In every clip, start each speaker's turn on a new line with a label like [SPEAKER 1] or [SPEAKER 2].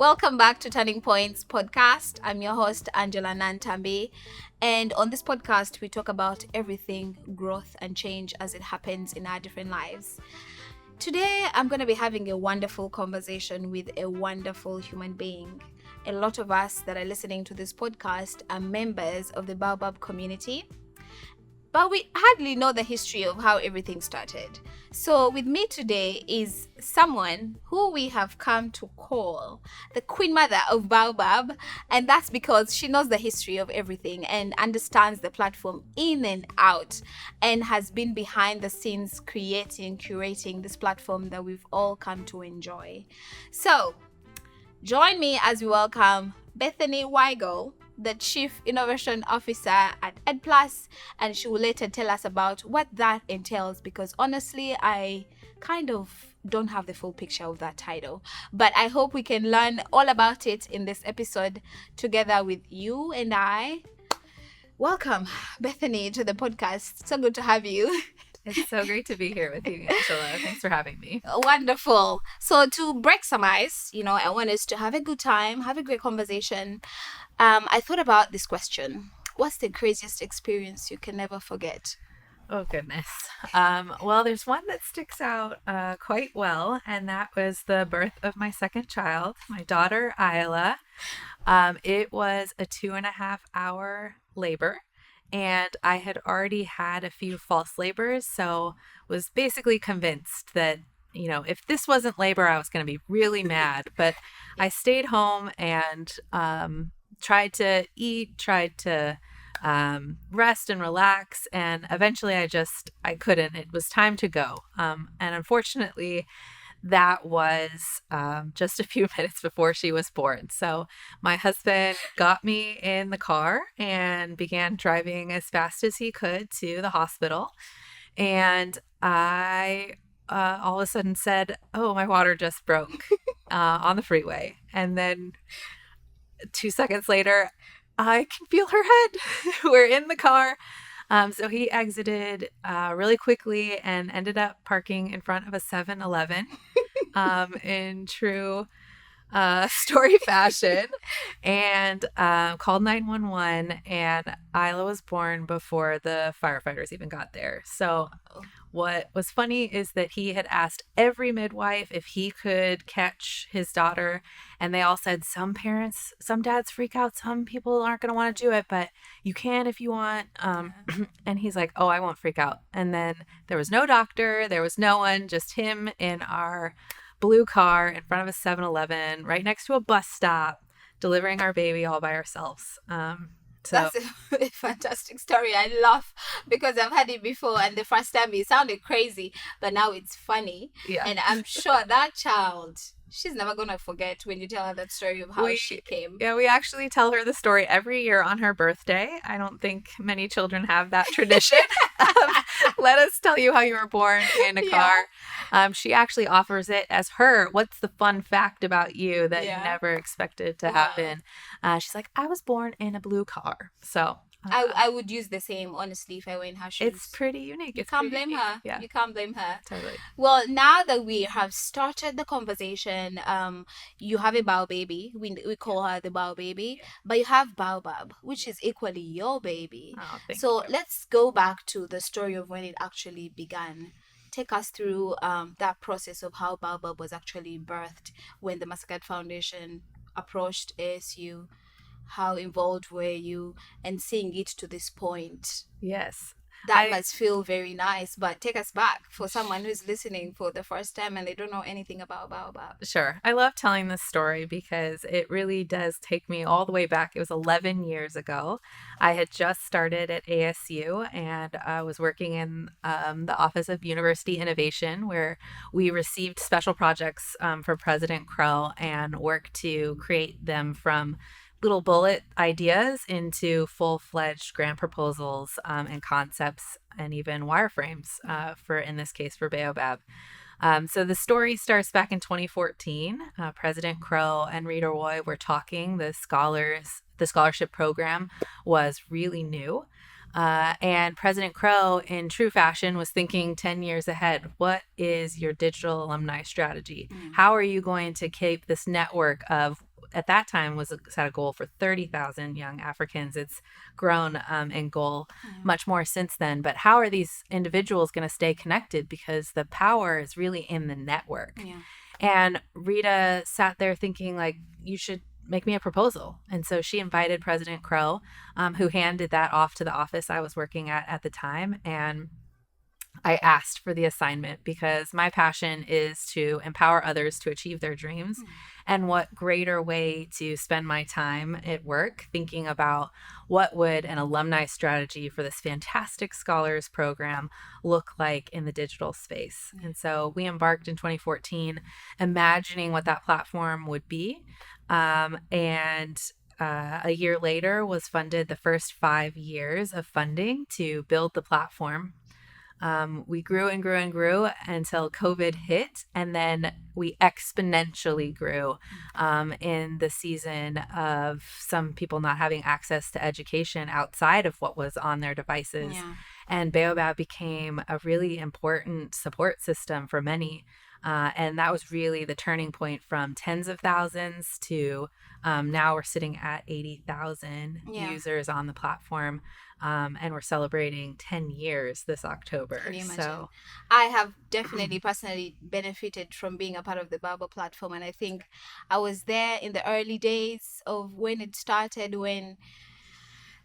[SPEAKER 1] Welcome back to Turning Points podcast. I'm your host, Angela Nantambi. And on this podcast, we talk about everything growth and change as it happens in our different lives. Today, I'm going to be having a wonderful conversation with a wonderful human being. A lot of us that are listening to this podcast are members of the Baobab community, but we hardly know the history of how everything started. So with me today is someone who we have come to call the Queen Mother of Baobab, and that's because she knows the history of everything and understands the platform in and out, and has been behind the scenes curating this platform that we've all come to enjoy. So join me as we welcome Bethany Weigele, the Chief Innovation Officer at EdPlus, and she will later tell us about what that entails, because honestly, I kind of don't have the full picture of that title, but I hope we can learn all about it in this episode together with you and I. Welcome, Bethany, to the podcast. So good to have you.
[SPEAKER 2] It's so great to be here with you, Angela. Thanks for having me.
[SPEAKER 1] Wonderful. So to break some ice, I want us to have a good time, have a great conversation. I thought about this question. What's the craziest experience you can never forget?
[SPEAKER 2] Oh, goodness. Well, there's one that sticks out quite well, and that was the birth of my second child, my daughter, Isla. It was a 2.5-hour labor. And I had already had a few false labors, so was basically convinced that, if this wasn't labor, I was going to be really mad. But I stayed home and tried to eat, tried to rest and relax. And eventually I couldn't. It was time to go. And unfortunately, that was just a few minutes before she was born. So my husband got me in the car and began driving as fast as he could to the hospital. And I all of a sudden said, "Oh, my water just broke on the freeway." And then 2 seconds later, I can feel her head. We're in the car. So he exited really quickly and ended up parking in front of a 7-Eleven in true story fashion, and called 911, and Isla was born before the firefighters even got there. So what was funny is that he had asked every midwife if he could catch his daughter, and they all said some dads freak out, some people aren't going to want to do it, but you can if you want. And he's like, "Oh, I won't freak out." And then there was no doctor, there was no one, just him in our blue car in front of a 7-Eleven right next to a bus stop, delivering our baby all by ourselves.
[SPEAKER 1] That's a fantastic story. I laugh because I've had it before, and the first time it sounded crazy, but now it's funny.
[SPEAKER 2] Yeah.
[SPEAKER 1] And I'm sure that child, she's never going to forget when you tell her that story of how she came.
[SPEAKER 2] Yeah, we actually tell her the story every year on her birthday. I don't think many children have that tradition. Let us tell you how you were born in a car. She actually offers it as what's the fun fact about you that you never expected to happen? She's like, "I was born in a blue car." So
[SPEAKER 1] I would use the same, honestly, if I were in her shoes.
[SPEAKER 2] It's pretty unique.
[SPEAKER 1] You can't blame her. Yeah. You can't blame her.
[SPEAKER 2] Totally.
[SPEAKER 1] Well, now that we have started the conversation, you have a Bao baby. We call her the Bao baby, but you have Baobab, which is equally your baby.
[SPEAKER 2] Oh, thank
[SPEAKER 1] so
[SPEAKER 2] you.
[SPEAKER 1] Let's go back to the story of when it actually began. Take us through that process of how Baobab was actually birthed when the Massacred Foundation approached ASU. How involved were you, and seeing it to this point?
[SPEAKER 2] Yes.
[SPEAKER 1] That must feel very nice, but take us back for someone who's listening for the first time and they don't know anything about Baobab.
[SPEAKER 2] Sure. I love telling this story because it really does take me all the way back. It was 11 years ago. I had just started at ASU, and I was working in the Office of University Innovation, where we received special projects for President Crow and worked to create them from little bullet ideas into full-fledged grant proposals and concepts, and even wireframes in this case, for Baobab. So the story starts back in 2014. President Crow and Rita Roy were talking. The scholarship program was really new. And President Crow, in true fashion, was thinking 10 years ahead. What is your digital alumni strategy? How are you going to keep this network of at that time was set a goal for 30,000 young Africans. It's grown in goal much more since then. But how are these individuals going to stay connected? Because the power is really in the network.
[SPEAKER 1] Yeah.
[SPEAKER 2] And Rita sat there thinking, like, you should make me a proposal. And so she invited President Crow, who handed that off to the office I was working at the time. And I asked for the assignment because my passion is to empower others to achieve their dreams. And what greater way to spend my time at work thinking about what would an alumni strategy for this fantastic scholars program look like in the digital space. And so we embarked in 2014, imagining what that platform would be. And a year later was funded the first 5 years of funding to build the platform. We grew and grew and grew until COVID hit, and then we exponentially grew in the season of some people not having access to education outside of what was on their devices.
[SPEAKER 1] Yeah.
[SPEAKER 2] And Baobab became a really important support system for many. And that was really the turning point from tens of thousands to now we're sitting at 80,000 users on the platform. And we're celebrating 10 years this October.
[SPEAKER 1] Can you imagine?
[SPEAKER 2] So
[SPEAKER 1] I have definitely personally benefited from being a part of the Baobab platform. And I think I was there in the early days of when it started, when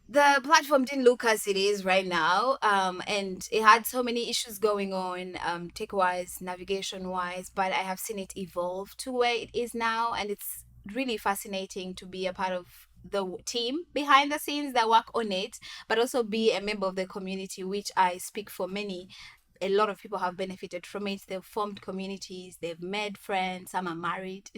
[SPEAKER 1] the platform didn't look as it is right now, and it had so many issues going on, tech-wise, navigation-wise, but I have seen it evolve to where it is now, and it's really fascinating to be a part of the team behind the scenes that work on it, but also be a member of the community, which I speak for many. A lot of people have benefited from it. They've formed communities, they've made friends, some are married,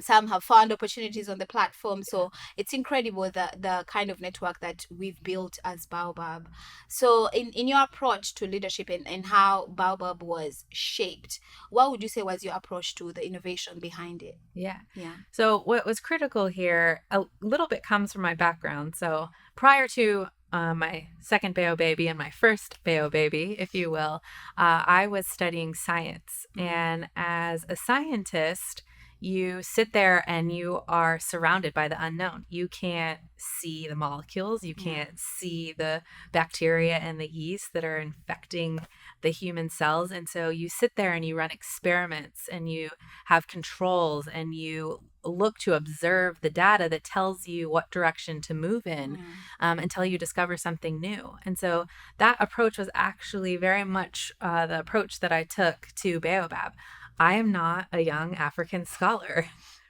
[SPEAKER 1] some have found opportunities on the platform. So it's incredible the kind of network that we've built as Baobab. So in your approach to leadership and how Baobab was shaped, what would you say was your approach to the innovation behind it?
[SPEAKER 2] Yeah.
[SPEAKER 1] Yeah.
[SPEAKER 2] So what was critical here, a little bit comes from my background. So prior to my second Bao baby and my first Bao baby, if you will, I was studying science. And as a scientist, you sit there and you are surrounded by the unknown. You can't see the molecules. You can't see the bacteria and the yeast that are infecting the human cells. And so you sit there and you run experiments and you have controls and you look to observe the data that tells you what direction to move in until you discover something new. And so that approach was actually very much the approach that I took to Baobab. I am not a young African scholar,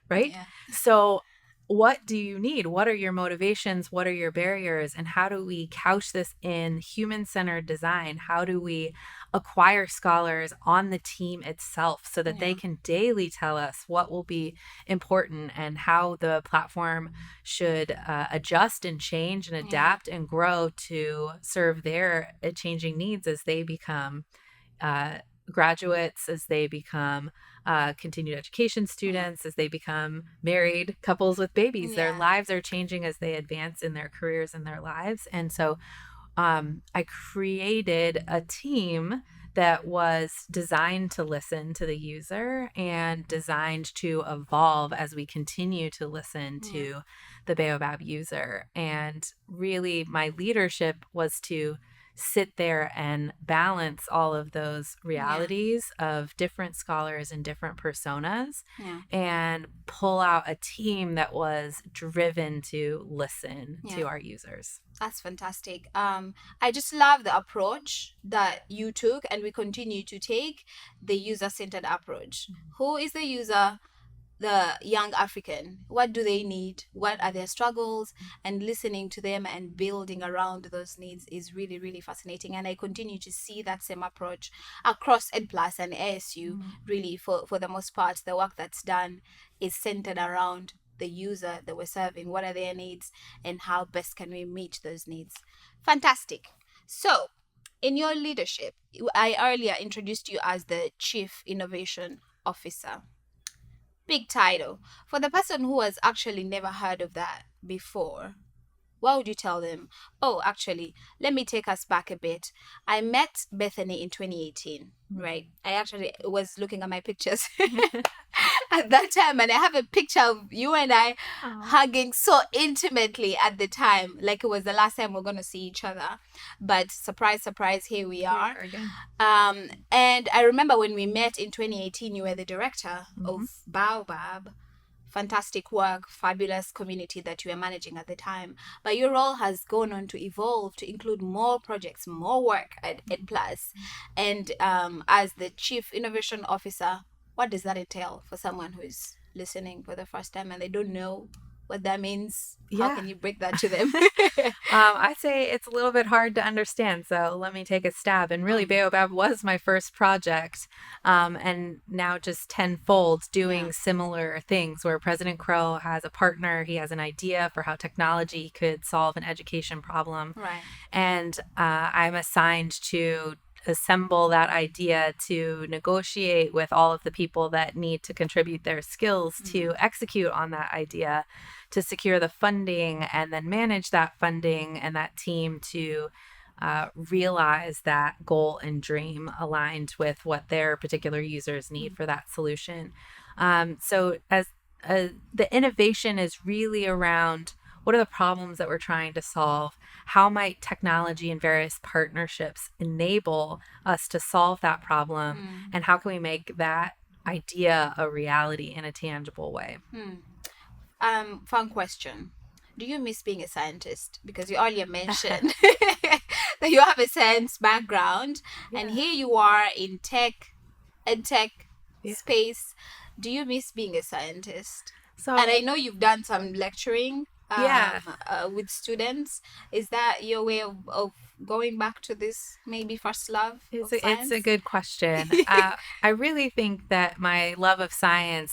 [SPEAKER 2] right? Yeah. So what do you need? What are your motivations? What are your barriers? And how do we couch this in human-centered design? How do we acquire scholars on the team itself so that they can daily tell us what will be important and how the platform should adjust and change and adapt and grow to serve their changing needs as they become graduates, as they become continued education students, as they become married couples with babies. Their lives are changing as they advance in their careers and their lives. And so I created a team that was designed to listen to the user and designed to evolve as we continue to listen to the Baobab user. And really, my leadership was to sit there and balance all of those realities of different scholars and different personas and pull out a team that was driven to listen to our users.
[SPEAKER 1] That's fantastic. I just love the approach that you took and we continue to take, the user-centered approach. Who is the user? The young African. What do they need? What are their struggles? And listening to them and building around those needs is really, really fascinating. And I continue to see that same approach across EdPlus and ASU. Really, for the most part, the work that's done is centered around the user that we're serving. What are their needs and how best can we meet those needs? Fantastic. So, in your leadership, I earlier introduced you as the Chief Innovation Officer. Big title. For the person who has actually never heard of that before, what would you tell them? Oh, actually, let me take us back a bit. I met Bethany in 2018, right? I actually was looking at my pictures at that time, and I have a picture of you and I hugging so intimately at the time, like it was the last time we're going to see each other. But surprise, surprise, here we are.
[SPEAKER 2] Again.
[SPEAKER 1] And I remember when we met in 2018, you were the director of Baobab. Fantastic work, fabulous community that you were managing at the time. But your role has gone on to evolve to include more projects, more work at EdPlus. And as the Chief Innovation Officer, what does that entail for someone who's listening for the first time and they don't know what that means? How can you break that to them?
[SPEAKER 2] I'd say it's a little bit hard to understand, so let me take a stab. And really, Baobab was my first project, and now just tenfold doing similar things where President Crow has a partner, he has an idea for how technology could solve an education problem.
[SPEAKER 1] Right.
[SPEAKER 2] And I'm assigned to assemble that idea, to negotiate with all of the people that need to contribute their skills to execute on that idea, to secure the funding, and then manage that funding and that team to realize that goal and dream aligned with what their particular users need for that solution. So as the innovation is really around what are the problems that we're trying to solve? How might technology and various partnerships enable us to solve that problem? And how can we make that idea a reality in a tangible way?
[SPEAKER 1] Fun question. Do you miss being a scientist? Because you earlier mentioned that you have a science background, and here you are in EdTech space. Do you miss being a scientist? And I know you've done some lecturing with students. Is that your way of going back to this maybe first love of science?
[SPEAKER 2] It's a good question. I really think that my love of science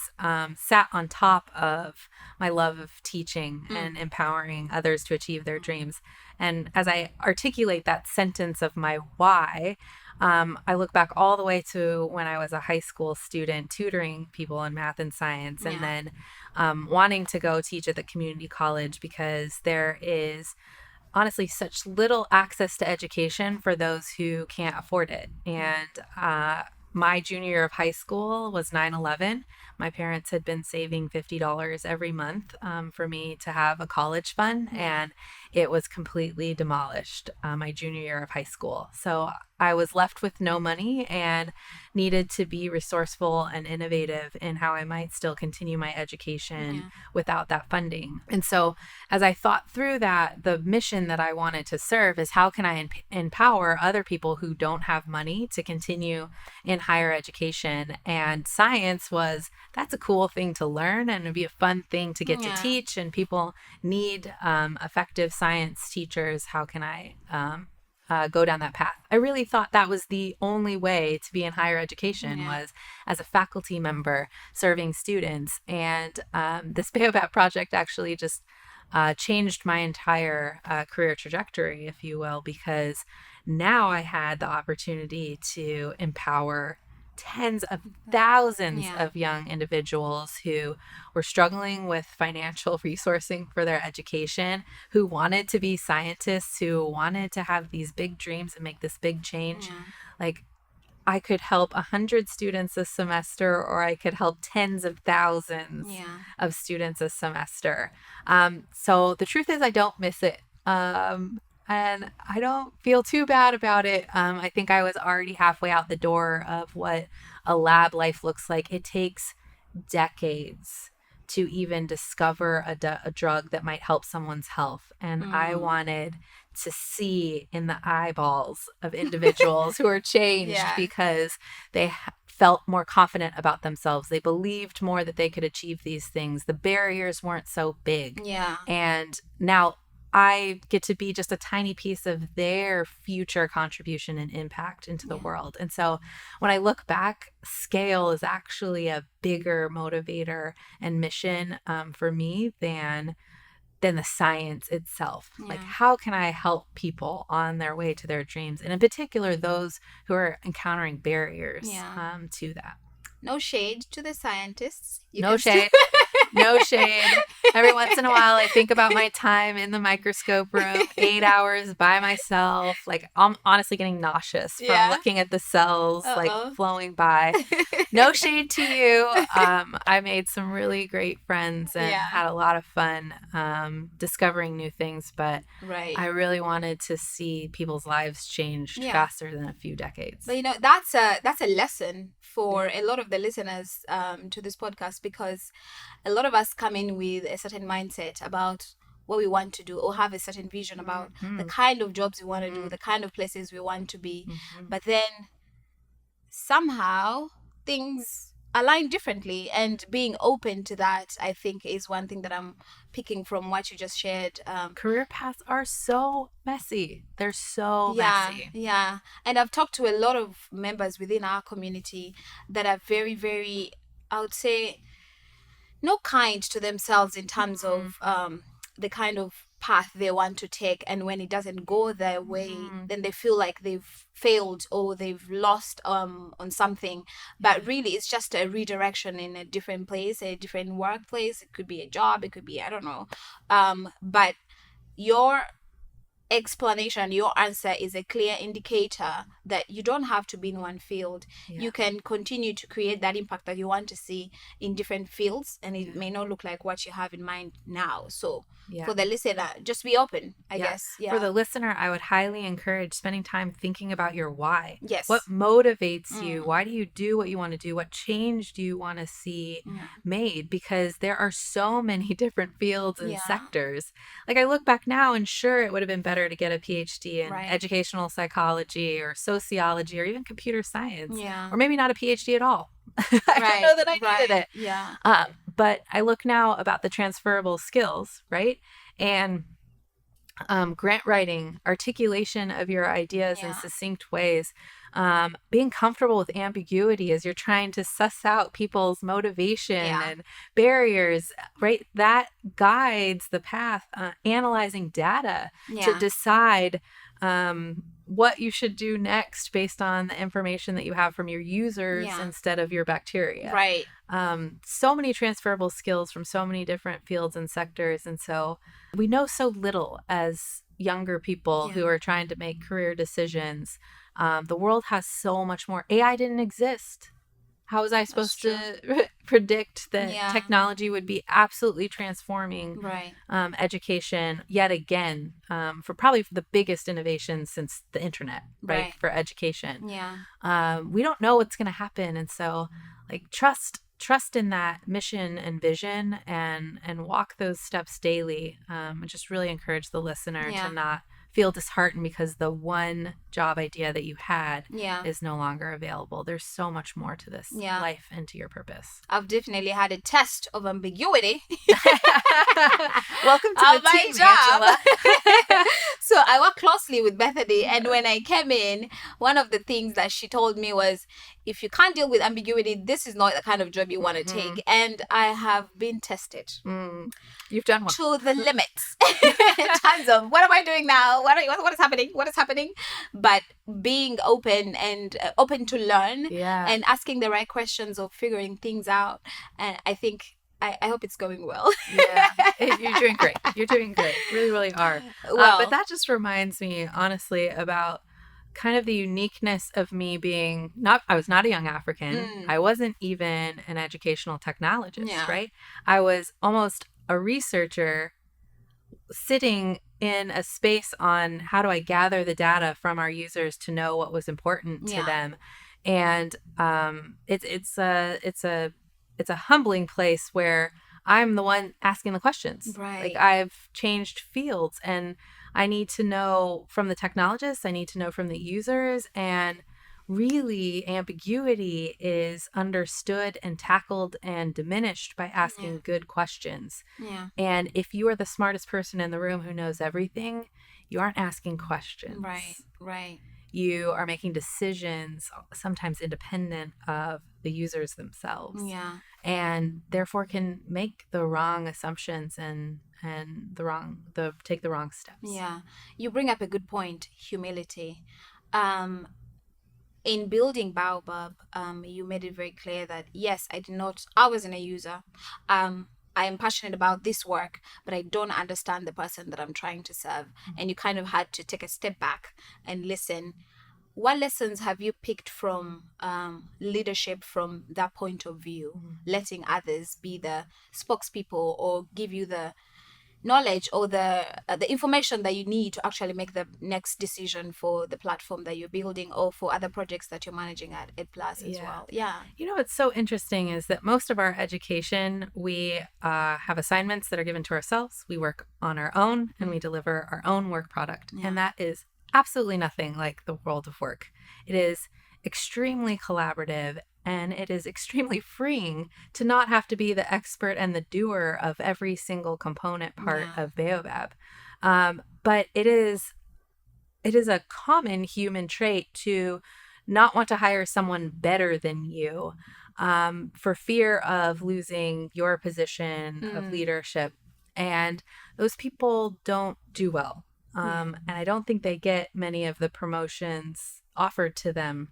[SPEAKER 2] sat on top of my love of teaching and empowering others to achieve their dreams. And as I articulate that sentence of my why, I look back all the way to when I was a high school student tutoring people in math and science, and then wanting to go teach at the community college because there is honestly such little access to education for those who can't afford it. And my junior year of high school was 9/11. My parents had been saving $50 every month for me to have a college fund, and it was completely demolished my junior year of high school. So I was left with no money and needed to be resourceful and innovative in how I might still continue my education without that funding. And so as I thought through that, the mission that I wanted to serve is how can I empower other people who don't have money to continue in higher education? And science was, that's a cool thing to learn, and it'd be a fun thing to get to teach, and people need effective science teachers. How can I go down that path? I really thought that was the only way to be in higher education was as a faculty member serving students. And this Baobab project actually just changed my entire career trajectory, if you will, because now I had the opportunity to empower tens of thousands of young individuals who were struggling with financial resourcing for their education, who wanted to be scientists, who wanted to have these big dreams and make this big change. Like, I could help 100 students this semester, or I could help tens of thousands of students this semester. So the truth is, I don't miss it. And I don't feel too bad about it. I think I was already halfway out the door of what a lab life looks like. It takes decades to even discover a drug that might help someone's health. And I wanted to see in the eyeballs of individuals who are changed because they felt more confident about themselves. They believed more that they could achieve these things. The barriers weren't so big. And now I get to be just a tiny piece of their future contribution and impact into the world. And so when I look back, scale is actually a bigger motivator and mission for me than the science itself. Like, how can I help people on their way to their dreams? And in particular, those who are encountering barriers to that.
[SPEAKER 1] No shade to the scientists.
[SPEAKER 2] No shade. No shade. Every once in a while, I think about my time in the microscope room, 8 hours by myself. Like, I'm honestly getting nauseous from looking at the cells like flowing by. No shade to you. I made some really great friends and had a lot of fun discovering new things, but I really wanted to see people's lives changed faster than a few decades.
[SPEAKER 1] But that's a lesson for a lot of the listeners to this podcast, because a lot of us come in with a certain mindset about what we want to do, or have a certain vision about the kind of jobs we want to do, the kind of places we want to be. But then somehow things align differently, and being open to that, I think, is one thing that I'm picking from what you just shared.
[SPEAKER 2] Career paths are so messy. They're so messy.
[SPEAKER 1] Yeah. And I've talked to a lot of members within our community that are very, very, I would say, not kind to themselves in terms of the kind of path they want to take, and when it doesn't go their way, then they feel like they've failed or they've lost on something. But really, it's just a redirection in a different place, a different workplace. It could be a job, it could be, I don't know, but your explanation, your answer is a clear indicator that you don't have to be in one field. You can continue to create that impact that you want to see in different fields, and it may not look like what you have in mind now. So for the listener, just be open, I guess.
[SPEAKER 2] For the listener, I would highly encourage spending time thinking about your why.
[SPEAKER 1] Yes.
[SPEAKER 2] What motivates you? Why do you do what you want to do? What change do you want to see made? Because there are so many different fields and sectors. Like, I look back now, and sure, it would have been better to get a PhD in educational psychology or sociology or even computer science, or maybe not a PhD at all. I didn't know that I needed it. But I look now about the transferable skills, right? And grant writing, articulation of your ideas in succinct ways, being comfortable with ambiguity as you're trying to suss out people's motivation and barriers, right? That guides the path, analyzing data to decide what you should do next based on the information that you have from your users instead of your bacteria.
[SPEAKER 1] Right.
[SPEAKER 2] So many transferable skills from so many different fields and sectors. And so we know so little as younger people who are trying to make career decisions. The world has so much more. AI didn't exist. How was I supposed to predict that technology would be absolutely transforming education yet again, for probably the biggest innovation since the internet, right? For education. We don't know what's going to happen. And so, like, trust in that mission and vision, and walk those steps daily. And just really encourage the listener to not feel disheartened because the one job idea that you had is no longer available. There's so much more to this life and to your purpose.
[SPEAKER 1] I've definitely had a test of ambiguity.
[SPEAKER 2] Welcome to the team, Angela.
[SPEAKER 1] So I work closely with Bethany, and when I came in, one of the things that she told me was, if you can't deal with ambiguity, this is not the kind of job you want to take. And I have been tested.
[SPEAKER 2] You've done well.
[SPEAKER 1] To the limits. In terms of, what am I doing now? What is happening? What is happening? But being open and open to learn and asking the right questions of figuring things out. And I think, I hope it's going well.
[SPEAKER 2] You're doing great. You're doing great. Really, really are. But that just reminds me, honestly, about kind of the uniqueness of me being I was not a young African. I wasn't even an educational technologist, right? I was almost a researcher sitting in a space on how do I gather the data from our users to know what was important to them. And it's a humbling place where I'm the one asking the questions. Like, I've changed fields, and I need to know from the technologists, I need to know from the users, and really ambiguity is understood and tackled and diminished by asking good questions. And if you are the smartest person in the room who knows everything, you aren't asking questions.
[SPEAKER 1] Right.
[SPEAKER 2] You are making decisions, sometimes independent of the users themselves. And therefore can make the wrong assumptions and take the wrong steps.
[SPEAKER 1] You bring up a good point, humility. In building Baobab, you made it very clear that, yes, I wasn't a user. I'm passionate about this work, but I don't understand the person that I'm trying to serve. And you kind of had to take a step back and listen. What lessons have you picked from leadership from that point of view, letting others be the spokespeople or give you the knowledge or the information that you need to actually make the next decision for the platform that you're building or for other projects that you're managing at EdPlus as well? Yeah.
[SPEAKER 2] You know, what's so interesting is that most of our education, we have assignments that are given to ourselves. We work on our own and we deliver our own work product.
[SPEAKER 1] Yeah.
[SPEAKER 2] And that is absolutely nothing like the world of work. It is extremely collaborative, and it is extremely freeing to not have to be the expert and the doer of every single component part of Baobab. But it is a common human trait to not want to hire someone better than you for fear of losing your position of leadership. And those people don't do well. And I don't think they get many of the promotions offered to them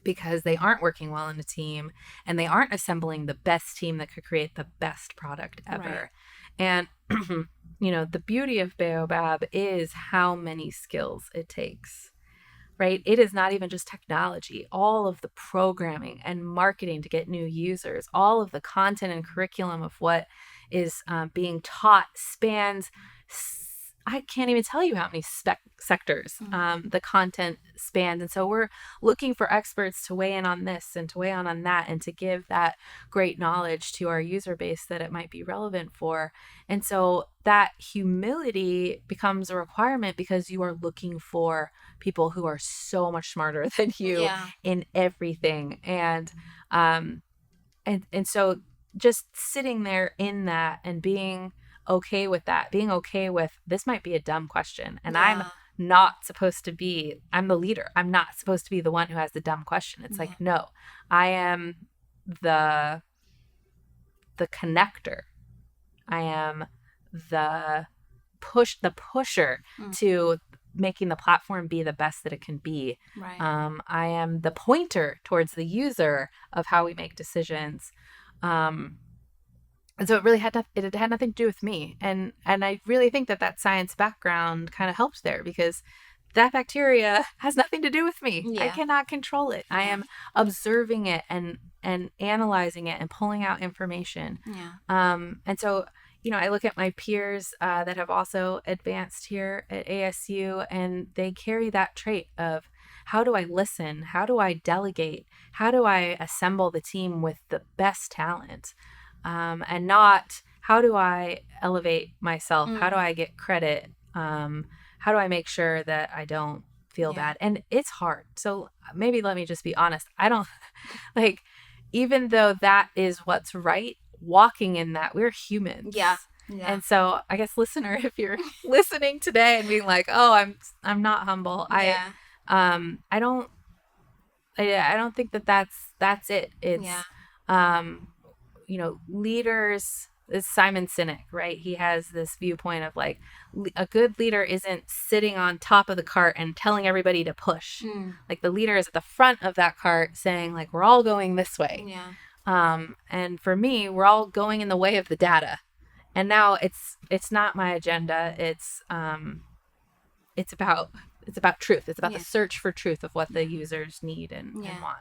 [SPEAKER 2] because they aren't working well in a team and they aren't assembling the best team that could create the best product ever. Right. And, you know, the beauty of Baobab is how many skills it takes, right? It is not even just technology. All of the programming and marketing to get new users, all of the content and curriculum of what is being taught spans I can't even tell you how many sectors the content spans. And so we're looking for experts to weigh in on this and to weigh in on that and to give that great knowledge to our user base that it might be relevant for. And so that humility becomes a requirement because you are looking for people who are so much smarter than you in everything. And so just sitting there in that and being okay with that, being okay with this might be a dumb question and I'm not supposed to be, I'm the leader, I'm not supposed to be the one who has the dumb question. It's like, no, I am the connector, I am the pusher to making the platform be the best that it can be. Right. I am the pointer towards the user of how we make decisions. And so it really had nothing to do with me. And I really think that science background kind of helped there because that bacteria has nothing to do with me. Yeah. I cannot control it. Yeah. I am observing it and analyzing it and pulling out information. Yeah. And so, you know, I look at my peers that have also advanced here at ASU, and they carry that trait of how do I listen? How do I delegate? How do I assemble the team with the best talent? And not how do I elevate myself? How do I get credit? How do I make sure that I don't feel bad? And it's hard. So maybe let me just be honest. I don't like, even though that is what's right, walking in that, we're humans. Yeah. And so I guess listener, if you're listening today and being like, oh, I'm not humble. I don't think that that's it. It's, you know, leaders, is Simon Sinek, right? He has this viewpoint of like a good leader isn't sitting on top of the cart and telling everybody to push. Like the leader is at the front of that cart saying like, we're all going this way. Yeah. And for me, we're all going in the way of the data. And now it's not my agenda. It's about truth. It's about the search for truth of what the users need and want.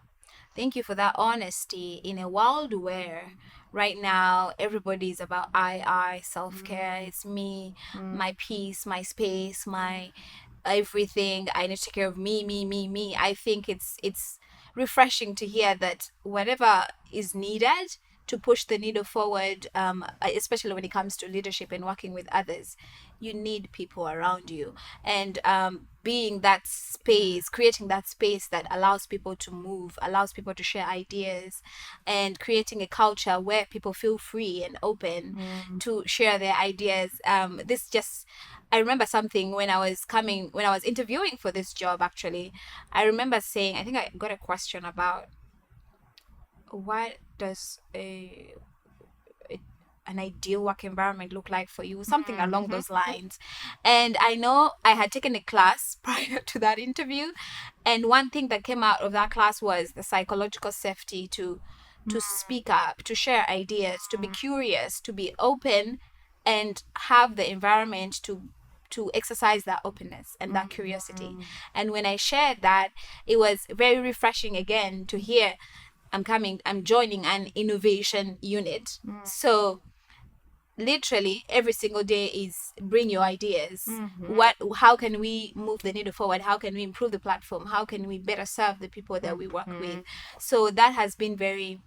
[SPEAKER 1] Thank you for that honesty in a world where right now everybody's about I, self-care. It's me, my peace, my space, my everything. I need to take care of me. I think it's refreshing to hear that whatever is needed to push the needle forward, especially when it comes to leadership and working with others, you need people around you. And being that space, creating that space that allows people to move, allows people to share ideas, and creating a culture where people feel free and open to share their ideas. I remember something when I was interviewing for this job, actually. I remember saying, I think I got a question about what does an ideal work environment look like for you, something along those lines. And I know I had taken a class prior to that interview, and one thing that came out of that class was the psychological safety to to speak up, to share ideas, to be curious, to be open, and have the environment to exercise that openness and that curiosity. And when I shared that, it was very refreshing again to hear I'm joining an innovation unit. So literally every single day is bring your ideas. How can we move the needle forward? How can we improve the platform? How can we better serve the people that we work with? So that has been very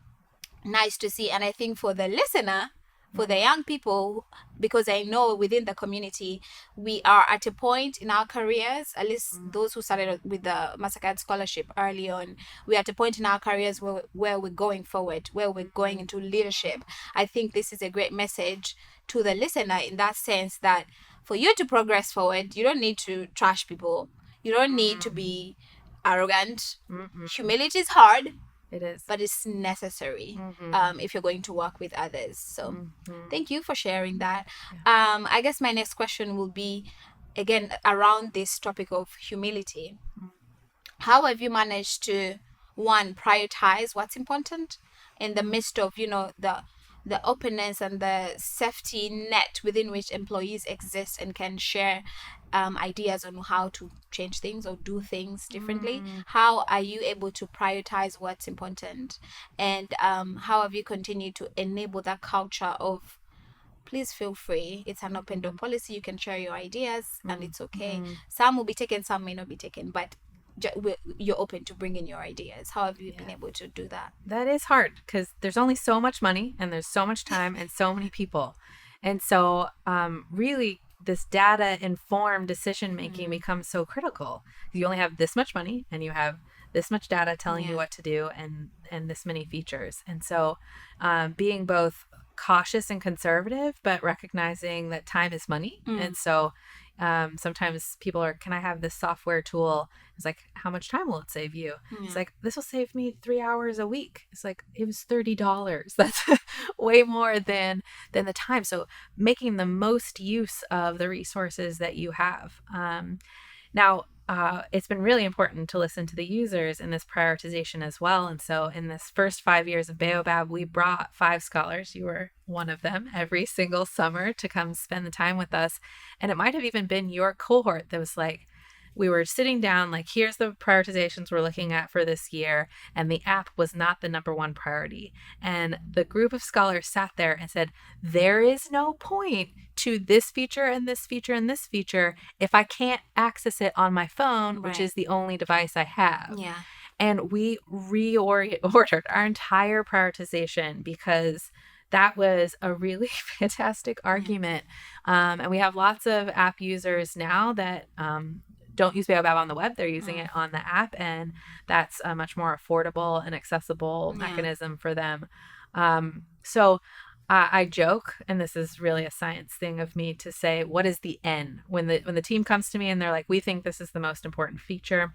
[SPEAKER 1] nice to see. And I think for the listener, for the young people, because I know within the community, we are at a point in our careers, at least those who started with the Mastercard scholarship early on, we're at a point in our careers where we're going forward, where we're going into leadership. I think this is a great message to the listener in that sense that for you to progress forward, you don't need to trash people. You don't need to be arrogant. Humility is hard,
[SPEAKER 2] It is.
[SPEAKER 1] but it's necessary if you're going to work with others. So thank you for sharing that. I guess my next question will be, again, around this topic of humility. How have you managed to, one, prioritize what's important in the midst of, the openness and the safety net within which employees exist and can share ideas on how to change things or do things differently? How are you able to prioritize what's important? And how have you continued to enable that culture of, please feel free, it's an open door policy, you can share your ideas and it's okay. Some will be taken, some may not be taken, but you're open to bring in your ideas. How have you been able to do that?
[SPEAKER 2] That is hard because there's only so much money and there's so much time and so many people. And so really this data informed decision making becomes so critical. You only have this much money and you have this much data telling you what to do and this many features. And so being both cautious and conservative, but recognizing that time is money. And so sometimes people are, can I have this software tool? It's like, how much time will it save you? It's like, this will save me 3 hours a week. It's like, it was $30. That's way more than the time. So making the most use of the resources that you have. Now, it's been really important to listen to the users in this prioritization as well. And so in this first 5 years of Baobab, we brought 5 scholars. You were one of them every single summer to come spend the time with us. And it might have even been your cohort that was like, we were sitting down, like, here's the prioritizations we're looking at for this year. And the app was not the number one priority. And the group of scholars sat there and said, there is no point to this feature and this feature and this feature if I can't access it on my phone, which is the only device I have.
[SPEAKER 1] Yeah.
[SPEAKER 2] And we reordered our entire prioritization because that was a really fantastic argument. And we have lots of app users now that don't use Baobab on the web. They're using it on the app, and that's a much more affordable and accessible mechanism for them. So I joke, and this is really a science thing of me to say, what is the N? When the team comes to me and they're like, we think this is the most important feature.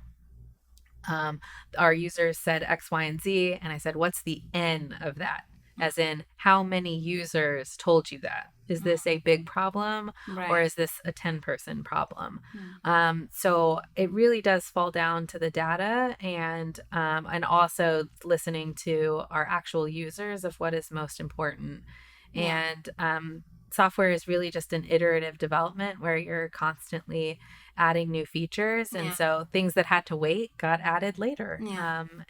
[SPEAKER 2] Our users said X, Y, and Z, and I said, what's the N of that? As in, how many users told you that? Is this a big problem, or is this a 10-person problem? So it really does fall down to the data and also listening to our actual users of what is most important. And software is really just an iterative development where you're constantly adding new features. And so things that had to wait got added later.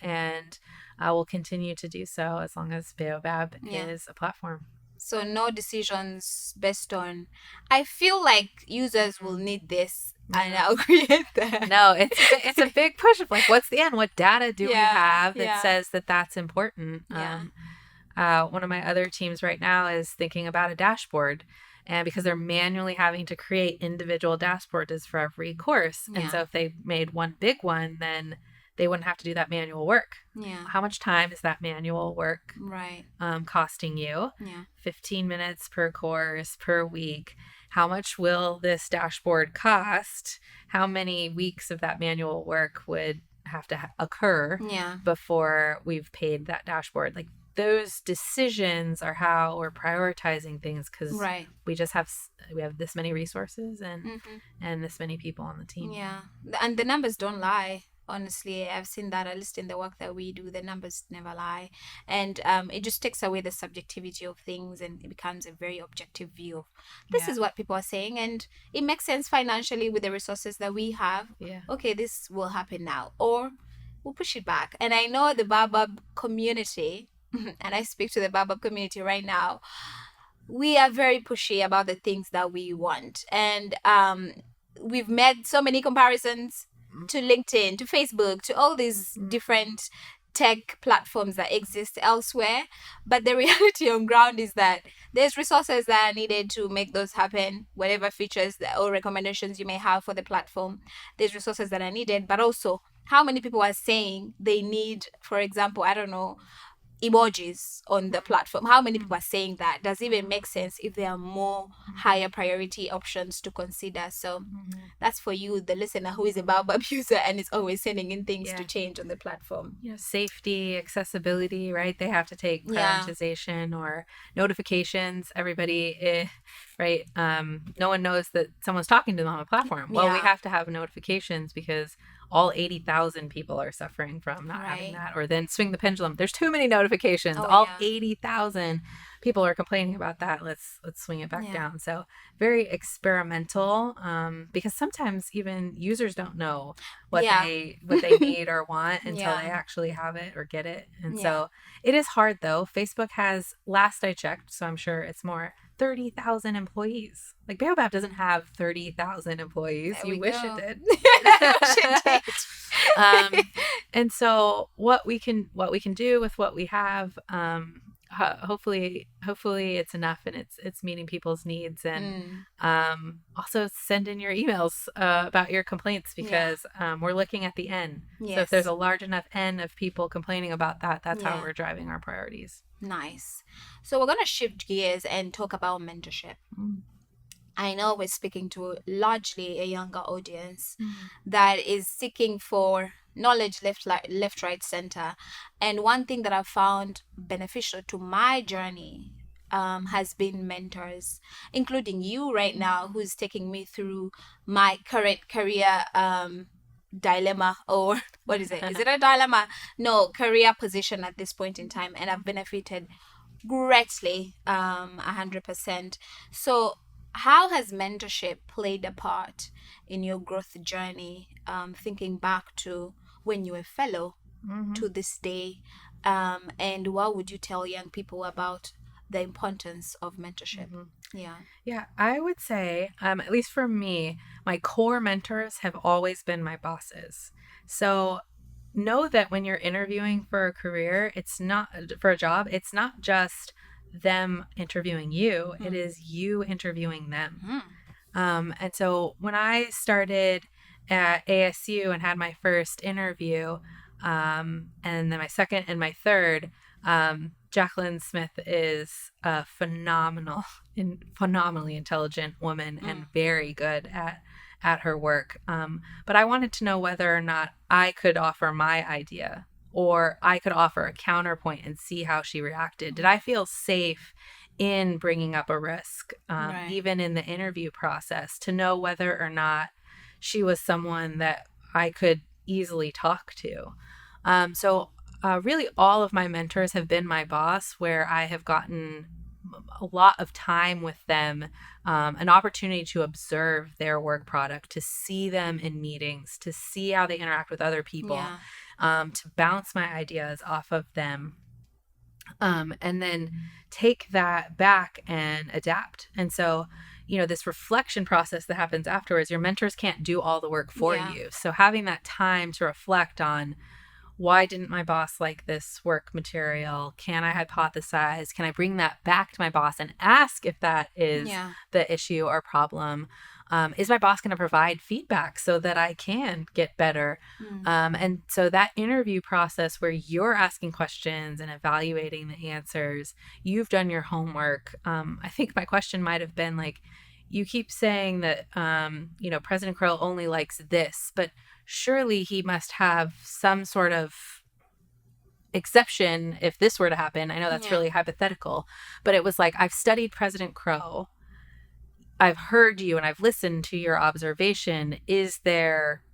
[SPEAKER 2] And will continue to do so as long as Baobab is a platform.
[SPEAKER 1] So no decisions based on, I feel like users will need this and I'll create that.
[SPEAKER 2] No, it's a big push of like, what's the end? What data do we have that says that that's important? One of my other teams right now is thinking about a dashboard. And because they're manually having to create individual dashboards for every course. And so if they made one big one, then they wouldn't have to do that manual work. How much time is that manual work costing you? 15 minutes per course per week. How much will this dashboard cost? How many weeks of that manual work would have to occur before we've paid that dashboard? Like, those decisions are how we're prioritizing things because we just have this many resources and this many people on the team.
[SPEAKER 1] And the numbers don't lie. Honestly, I've seen that, at least in the work that we do, the numbers never lie. And it just takes away the subjectivity of things, and it becomes a very objective view of this
[SPEAKER 2] Yeah.
[SPEAKER 1] is what people are saying. And it makes sense financially with the resources that we have.
[SPEAKER 2] Yeah.
[SPEAKER 1] Okay, this will happen now. Or we'll push it back. And I know the Baobab community, and I speak to the Baobab community right now, we are very pushy about the things that we want. And we've made so many comparisons to LinkedIn, to Facebook, to all these different tech platforms that exist elsewhere. But the reality on ground is that there's resources that are needed to make those happen, whatever features or recommendations you may have for the platform. There's resources that are needed, but also how many people are saying they need, for example, I don't know, emojis on the platform. How many people are saying that? Does it even make sense if there are more higher priority options to consider? So that's for you, the listener, who is a Baobab user and is always sending in things to change on the platform.
[SPEAKER 2] Safety, accessibility, right? They have to take prioritization or notifications. Everybody, right? No one knows that someone's talking to them on a platform. Well, we have to have notifications because all 80,000 people are suffering from not having that. Or then swing the pendulum. There's too many notifications. All 80,000 people are complaining about that. Let's swing it back down. So very experimental, because sometimes even users don't know what they need or want until they actually have it or get it. And so it is hard, though. Facebook has, last I checked, so I'm sure it's more, 30,000 employees. Like Baobab doesn't have 30,000 employees. You wish it did. And so what we can do with what we have, hopefully it's enough and it's meeting people's needs. And also send in your emails about your complaints, because we're looking at the N. So if there's a large enough N of people complaining about that, that's how we're driving our priorities.
[SPEAKER 1] Nice. So we're going to shift gears and talk about mentorship. I know we're speaking to largely a younger audience that is seeking for knowledge left, right, center. And one thing that I've found beneficial to my journey has been mentors, including you right now, who's taking me through my current career dilemma, or what is it? Is it a dilemma? No, career position at this point in time. And I've benefited greatly, 100%. So how has mentorship played a part in your growth journey, thinking back to when you were a fellow to this day? And what would you tell young people about the importance of mentorship?
[SPEAKER 2] Yeah, I would say, at least for me, my core mentors have always been my bosses. So know that when you're interviewing for a career, it's not for a job, it's not just them interviewing you, it is you interviewing them. And so when I started at ASU and had my first interview, and then my second and my third, Jacqueline Smith is a phenomenally intelligent woman and very good at her work. But I wanted to know whether or not I could offer my idea, or I could offer a counterpoint and see how she reacted. Did I feel safe in bringing up a risk, even in the interview process, to know whether or not she was someone that I could easily talk to? So really all of my mentors have been my boss, where I have gotten a lot of time with them, an opportunity to observe their work product, to see them in meetings, to see how they interact with other people, to bounce my ideas off of them, and then take that back and adapt. And so, this reflection process that happens afterwards, your mentors can't do all the work for you. So having that time to reflect on, why didn't my boss like this work material? Can I hypothesize? Can I bring that back to my boss and ask if that is the issue or problem? Is my boss going to provide feedback so that I can get better? And so that interview process where you're asking questions and evaluating the answers, you've done your homework. I think my question might have been like, you keep saying that, President Krill only likes this, but surely he must have some sort of exception if this were to happen. I know that's really hypothetical, but it was like, I've studied President Crow. I've heard you and I've listened to your observation. Is there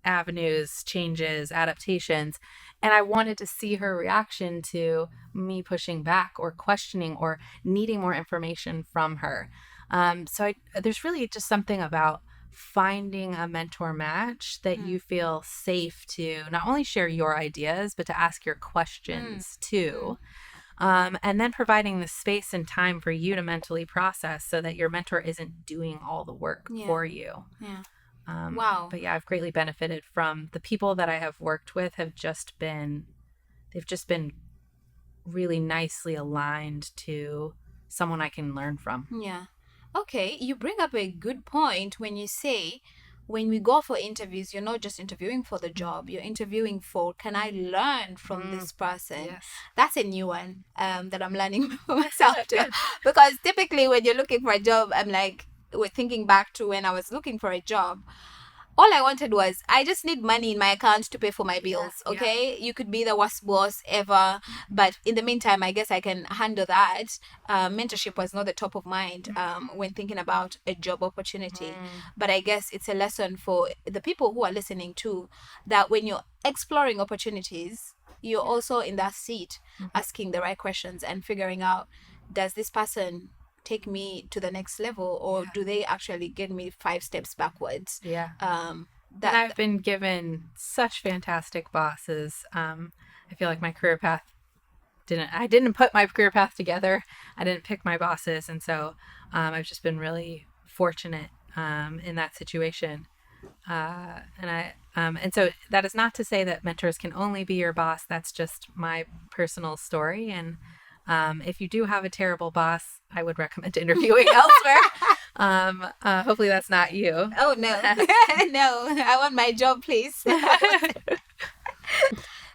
[SPEAKER 2] avenues, changes, adaptations. And I wanted to see her reaction to me pushing back or questioning or needing more information from her. There's really just something about finding a mentor match that you feel safe to not only share your ideas, but to ask your questions too. And then providing the space and time for you to mentally process so that your mentor isn't doing all the work for you.
[SPEAKER 1] Yeah. Wow.
[SPEAKER 2] But yeah, I've greatly benefited from the people that I have worked with they've just been really nicely aligned to someone I can learn from.
[SPEAKER 1] Yeah. Okay, you bring up a good point when you say when we go for interviews, you're not just interviewing for the job, you're interviewing for can I learn from this person?
[SPEAKER 2] Yes.
[SPEAKER 1] That's a new one that I'm learning for myself too. Because typically when you're looking for a job, I'm like, we're thinking back to when I was looking for a job. All I wanted was I just need money in my account to pay for my bills. Okay, you could be the worst boss ever, but in the meantime, I guess I can handle that. Mentorship was not the top of mind when thinking about a job opportunity, but I guess it's a lesson for the people who are listening too, that when you're exploring opportunities, you're also in that seat asking the right questions and figuring out, does this person take me to the next level, or do they actually get me 5 steps backwards?
[SPEAKER 2] And I've been given such fantastic bosses. I feel like my career path I didn't put my career path together. I didn't pick my bosses, and so I've just been really fortunate in that situation. And so that is not to say that mentors can only be your boss. That's just my personal story. And if you do have a terrible boss, I would recommend interviewing elsewhere. Hopefully that's not you.
[SPEAKER 1] Oh, no. No, I want my job, please.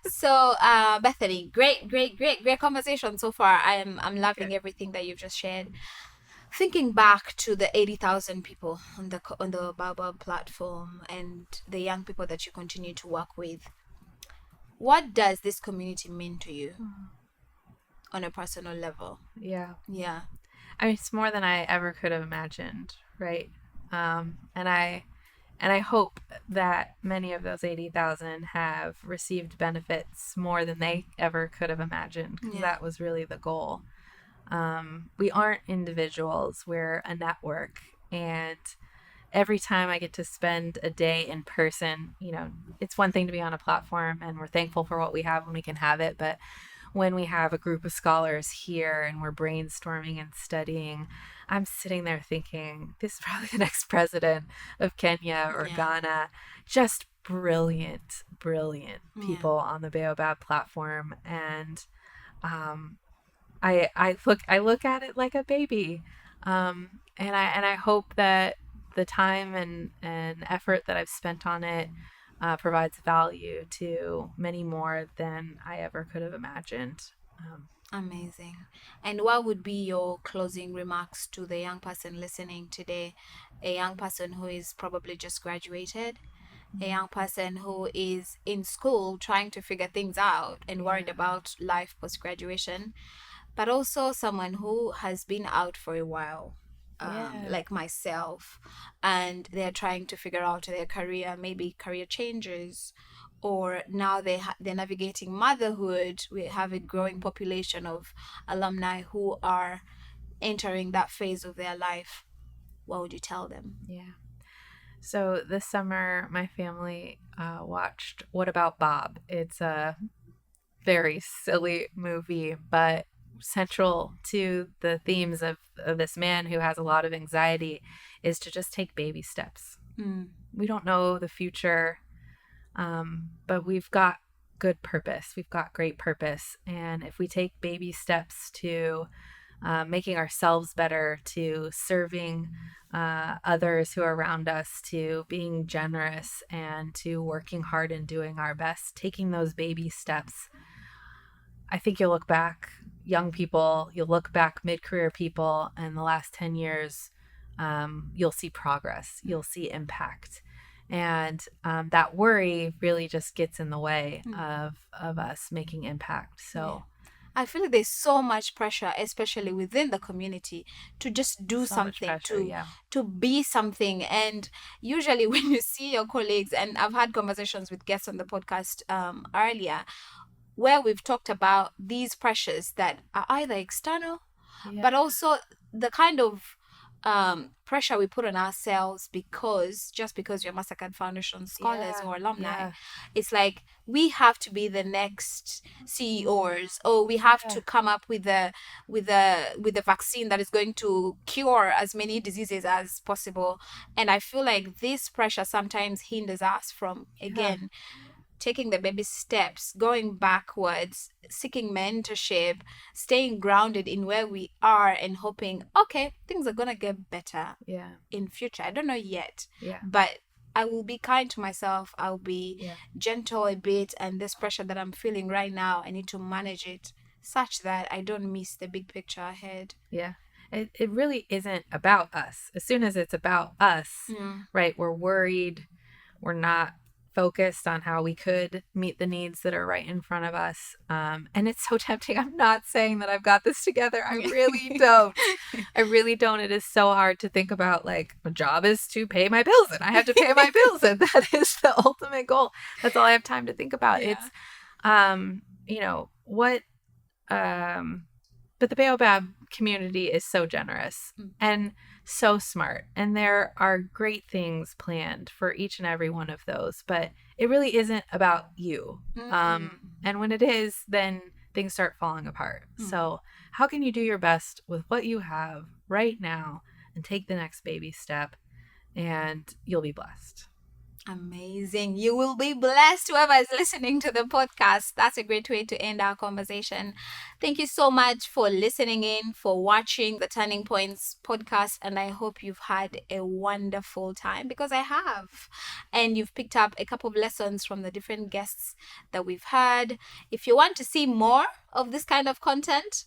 [SPEAKER 1] So, Bethany, great conversation so far. I'm loving everything that you've just shared. Thinking back to the 80,000 people on the Baobab platform and the young people that you continue to work with, what does this community mean to you on a personal level?
[SPEAKER 2] Yeah.
[SPEAKER 1] I
[SPEAKER 2] mean, it's more than I ever could have imagined, right? And I hope that many of those 80,000 have received benefits more than they ever could have imagined, because that was really the goal. We aren't individuals, we're a network. And every time I get to spend a day in person, it's one thing to be on a platform, and we're thankful for what we have when we can have it. But when we have a group of scholars here and we're brainstorming and studying, I'm sitting there thinking, this is probably the next president of Kenya or Ghana. Just brilliant people on the Baobab platform. And I look at it like a baby. And I hope that the time and effort that I've spent on it provides value to many more than I ever could have imagined.
[SPEAKER 1] Amazing. And what would be your closing remarks to the young person listening today? A young person who is probably just graduated, a young person who is in school trying to figure things out and worried about life post-graduation, but also someone who has been out for a while. Like myself, and they're trying to figure out their career, maybe career changes, or now they're navigating motherhood. We have a growing population of alumni who are entering that phase of their life. What would you tell them?
[SPEAKER 2] So this summer, my family watched What About Bob? It's a very silly movie, but central to the themes of this man who has a lot of anxiety is to just take baby steps. We don't know the future, but we've got good purpose. We've got great purpose. And if we take baby steps to making ourselves better, to serving others who are around us, to being generous, and to working hard and doing our best, taking those baby steps, I think you'll look back, young people, you'll look back mid-career people, and the last 10 years, you'll see progress, you'll see impact. And that worry really just gets in the way of us making impact. So
[SPEAKER 1] I feel like there's so much pressure, especially within the community, to just do
[SPEAKER 2] So much
[SPEAKER 1] something,
[SPEAKER 2] pressure. Yeah.
[SPEAKER 1] to be something. And usually, when you see your colleagues, and I've had conversations with guests on the podcast earlier, where we've talked about these pressures that are either external,
[SPEAKER 2] Yeah.
[SPEAKER 1] but also the kind of pressure we put on ourselves, because just because you're Mastercard Foundation scholars or alumni,
[SPEAKER 2] Yeah.
[SPEAKER 1] it's like we have to be the next CEOs, or we have to come up with a vaccine that is going to cure as many diseases as possible. And I feel like this pressure sometimes hinders us from, again, taking the baby steps, going backwards, seeking mentorship, staying grounded in where we are, and hoping, okay, things are gonna get better
[SPEAKER 2] Yeah.
[SPEAKER 1] in future. I don't know yet,
[SPEAKER 2] Yeah.
[SPEAKER 1] but I will be kind to myself. I'll be
[SPEAKER 2] Yeah.
[SPEAKER 1] gentle a bit, and this pressure that I'm feeling right now, I need to manage it such that I don't miss the big picture ahead.
[SPEAKER 2] Yeah. It really isn't about us. As soon as it's about us, right, we're worried. We're not focused on how we could meet the needs that are right in front of us. And it's so tempting. I'm not saying that I've got this together. I really don't. I really don't. It is so hard to think about, like, my job is to pay my bills and I have to pay my bills. And that is the ultimate goal. That's all I have time to think about.
[SPEAKER 1] Yeah.
[SPEAKER 2] It's, what, but the Baobab community is so generous and so smart. And there are great things planned for each and every one of those. But it really isn't about you. And when it is, then things start falling apart. So how can you do your best with what you have right now and take the next baby step, and you'll be blessed.
[SPEAKER 1] Amazing. You will be blessed, whoever is listening to the podcast. That's a great way to end our conversation. Thank you so much for listening in, for watching the Turning Points podcast. And I hope you've had a wonderful time, because I have. And you've picked up a couple of lessons from the different guests that we've had. If you want to see more of this kind of content,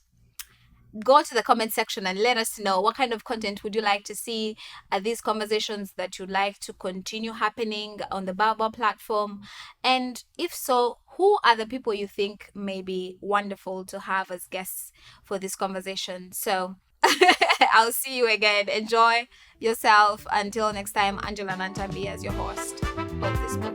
[SPEAKER 1] go to the comment section and let us know what kind of content would you like to see. Are these conversations that you'd like to continue happening on the Baobab platform? And if so, who are the people you think may be wonderful to have as guests for this conversation? So I'll see you again. Enjoy yourself. Until next time, Angela Nantambi as your host of this podcast.